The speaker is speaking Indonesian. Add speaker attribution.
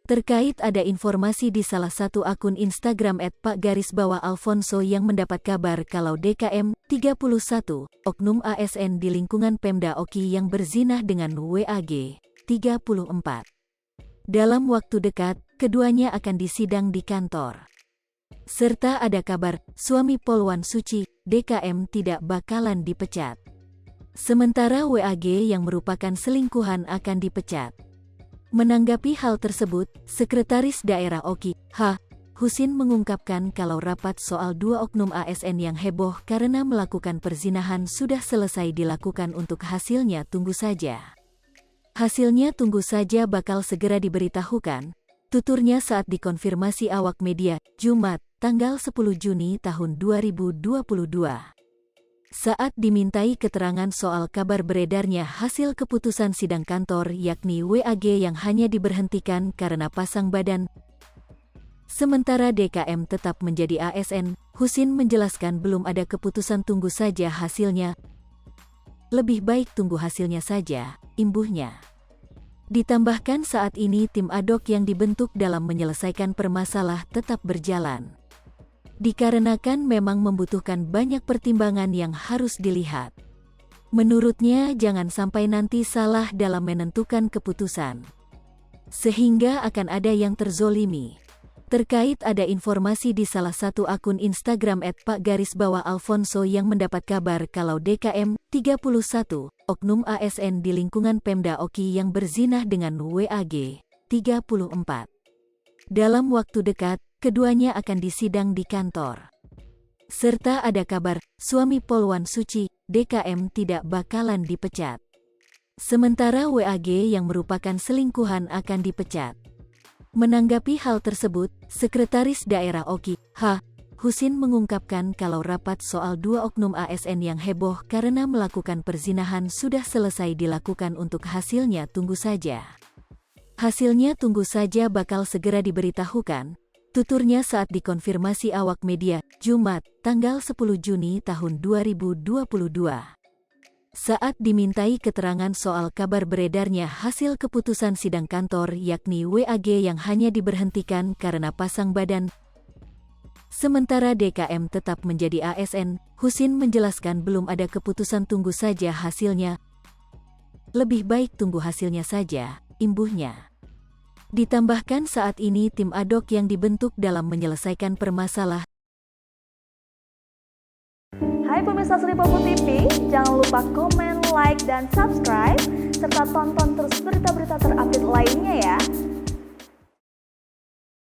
Speaker 1: Terkait ada informasi di salah satu akun Instagram @pak_alfonso yang mendapat kabar kalau DKM 31, oknum ASN di lingkungan Pemda Oki yang berzinah dengan WAG 34. Dalam waktu dekat, keduanya akan disidang di kantor. Serta ada kabar, suami Polwan Suci, DKM tidak bakalan dipecat. Sementara WAG yang merupakan selingkuhan akan dipecat. Menanggapi hal tersebut, Sekretaris Daerah Oki, H. Husin mengungkapkan kalau rapat soal dua oknum ASN yang heboh karena melakukan perzinahan sudah selesai dilakukan, untuk hasilnya tunggu saja. Hasilnya tunggu saja bakal segera diberitahukan, tuturnya saat dikonfirmasi awak media, Jumat, tanggal 10 Juni tahun 2022. Saat dimintai keterangan soal kabar beredarnya hasil keputusan sidang kantor yakni WAG yang hanya diberhentikan karena pasang badan, sementara DKM tetap menjadi ASN, Husin menjelaskan belum ada keputusan, tunggu saja hasilnya. Lebih baik tunggu hasilnya saja, imbuhnya. Ditambahkan saat ini tim ad hoc yang dibentuk dalam menyelesaikan permasalahan tetap berjalan. Dikarenakan memang membutuhkan banyak pertimbangan yang harus dilihat. Menurutnya jangan sampai nanti salah dalam menentukan keputusan, sehingga akan ada yang terzolimi. Terkait ada informasi di salah satu akun Instagram @pak_alfonso yang mendapat kabar kalau DKM 31, oknum ASN di lingkungan Pemda Oki yang berzinah dengan WAG 34. Dalam waktu dekat, keduanya akan disidang di kantor. Serta ada kabar, suami Polwan Suci, DKM tidak bakalan dipecat. Sementara WAG yang merupakan selingkuhan akan dipecat. Menanggapi hal tersebut, Sekretaris Daerah Oki, H. Husin mengungkapkan kalau rapat soal dua oknum ASN yang heboh karena melakukan perzinahan sudah selesai dilakukan, untuk hasilnya tunggu saja. Hasilnya tunggu saja bakal segera diberitahukan, tuturnya saat dikonfirmasi awak media, Jumat, tanggal 10 Juni tahun 2022. Saat dimintai keterangan soal kabar beredarnya hasil keputusan sidang kantor yakni WAG yang hanya diberhentikan karena pasang badan, sementara DKM tetap menjadi ASN, Husin menjelaskan belum ada keputusan, tunggu saja hasilnya. Lebih baik tunggu hasilnya saja, imbuhnya. Ditambahkan saat ini tim ad hoc yang dibentuk dalam menyelesaikan permasalahan.
Speaker 2: Hai pemirsa Sri Popo TV, jangan lupa komen, like, dan subscribe, serta tonton terus berita-berita terupdate lainnya ya.